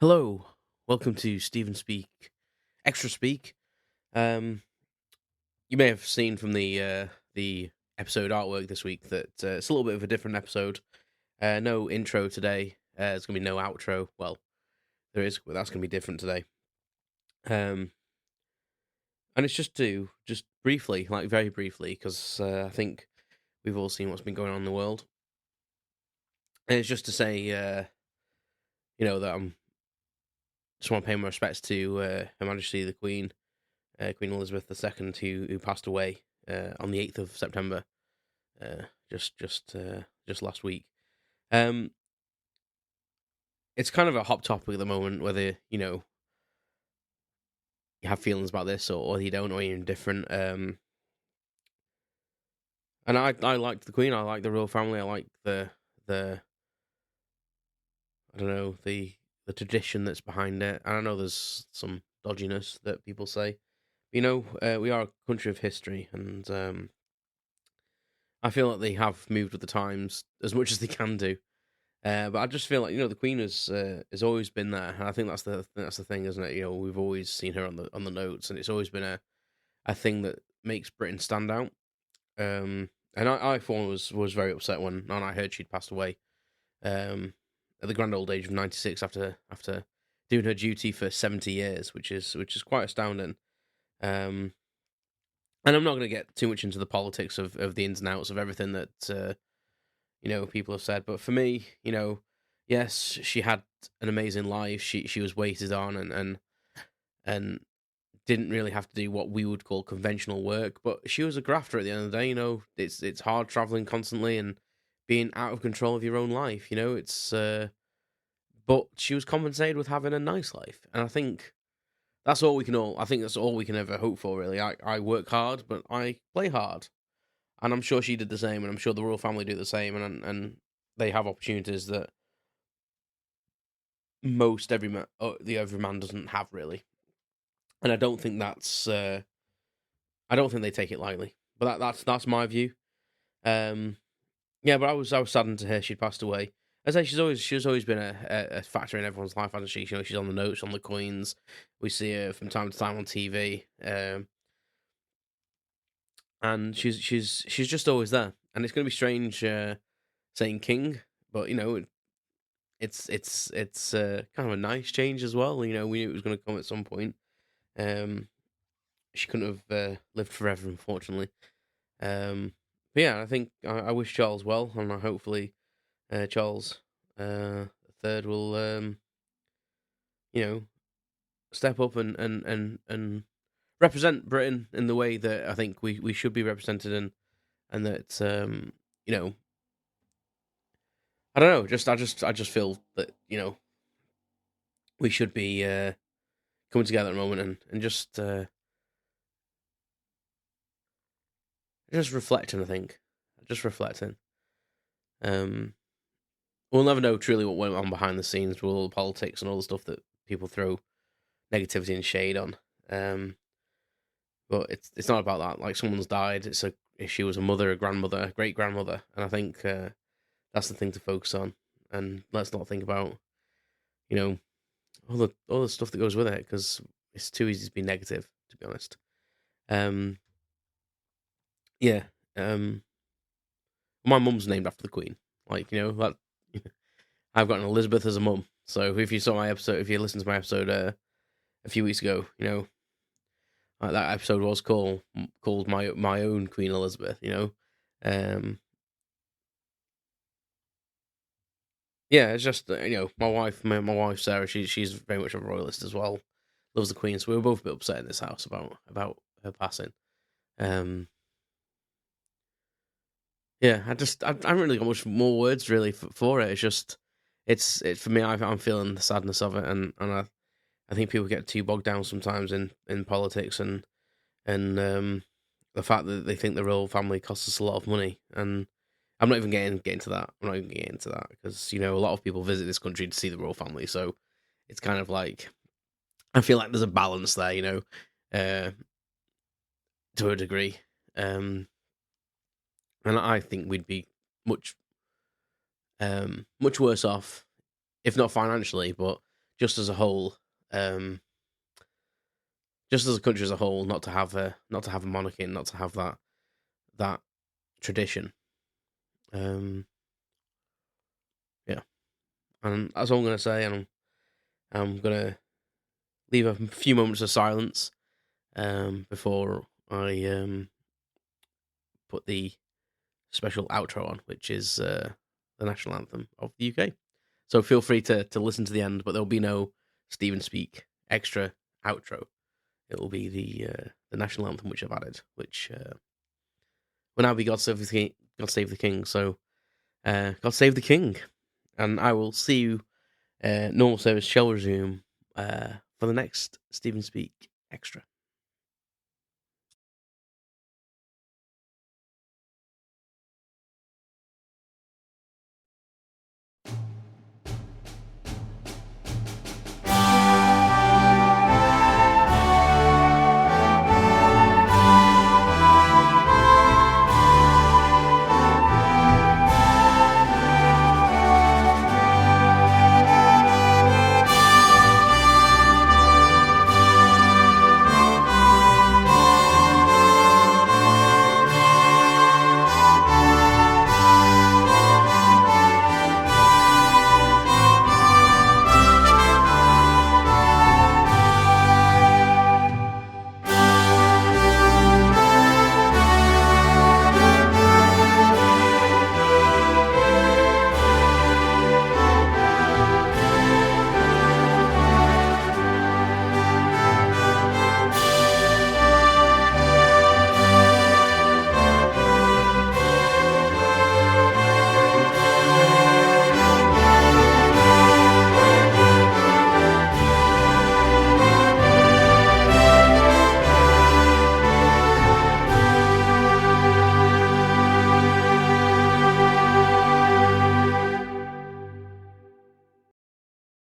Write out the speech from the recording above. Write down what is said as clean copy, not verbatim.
Hello, welcome to Stephen Speak Extra Speak. Um, you may have seen from the episode artwork this week that it's a little bit of a different episode. No intro today. There's gonna be no outro. Well, there is, but that's gonna be different today. Um, and it's just briefly, like very briefly, because I think we've all seen what's been going on in the world. And it's just to say, that I'm just want to pay my respects to Her Majesty the Queen. Queen Elizabeth II, who passed away on the 8th of September, just last week. It's kind of a hot topic at the moment, whether you have feelings about this or you don't, or you're indifferent. And I liked the Queen. I like the royal family. I like the I don't know the tradition that's behind it. And I know there's some dodginess that people say. We are a country of history, and I feel like they have moved with the times as much as they can do. But I just feel like the Queen has always been there, and I think that's the thing, isn't it? We've always seen her on the notes, and it's always been a thing that makes Britain stand out. And I for one was very upset when I heard she'd passed away at the grand old age of 96 after doing her duty for 70 years, which is quite astounding. Um, and I'm not going to get too much into the politics of the ins and outs of everything that people have said, but for me, yes, she had an amazing life. She was waited on and didn't really have to do what we would call conventional work, but she was a grafter at the end of the day. It's hard traveling constantly and being out of control of your own life. But she was compensated with having a nice life, and I think I think that's all we can ever hope for, really. I work hard, but I play hard. And I'm sure she did the same, and I'm sure the royal family do the same, and they have opportunities that most every man doesn't have, really. And I don't think I don't think they take it lightly. But that's my view. Um, yeah, but I was saddened to hear she'd passed away. As I say, she's always been a factor in everyone's life, hasn't she? She's on the notes, on the coins. We see her from time to time on TV, and she's just always there. And it's going to be strange saying king, but it's kind of a nice change as well. We knew it was going to come at some point. She couldn't have lived forever, unfortunately. But yeah, I think I wish Charles well, and hopefully Charles third will you know step up and represent Britain in the way that I think we should be represented in, and that I don't know, I just feel that we should be coming together at the moment and just reflecting. I think just reflecting. Um, we'll never know truly what went on behind the scenes with all the politics and all the stuff that people throw negativity and shade on. But it's not about that. Like, someone's died. She was a mother, a grandmother, a great grandmother, and I think that's the thing to focus on. And let's not think about you know all the stuff that goes with it, because it's too easy to be negative, to be honest. Um, yeah. My mum's named after the Queen. Like, that I've got an Elizabeth as a mum. So if you listened to my episode a few weeks ago, that episode was called my own Queen Elizabeth. Um, yeah, it's just my wife Sarah. She's very much a royalist as well. Loves the Queen, so we were both a bit upset in this house about her passing. Um, yeah, I haven't really got much more words really for it. It's just it's for me. I'm feeling the sadness of it, and I think people get too bogged down sometimes in politics and the fact that they think the royal family costs us a lot of money. And I'm not even getting into that. I'm not even getting into that because a lot of people visit this country to see the royal family, so it's kind of like I feel like there's a balance there, uh, to a degree. And I think we'd be much much worse off, if not financially, but just as a whole, just as a country as a whole, not to have a monarchy and not to have that tradition. Yeah, and that's all I'm gonna say. And I'm gonna leave a few moments of silence before I put the special outro on, which is the national anthem of the UK. So feel free to listen to the end, but there'll be no Stephen Speak extra outro. It will be the national anthem which I've added, which will now be God Save the King. God Save the King. So God Save the King, and I will see you. Normal service shall resume for the next Stephen Speak extra.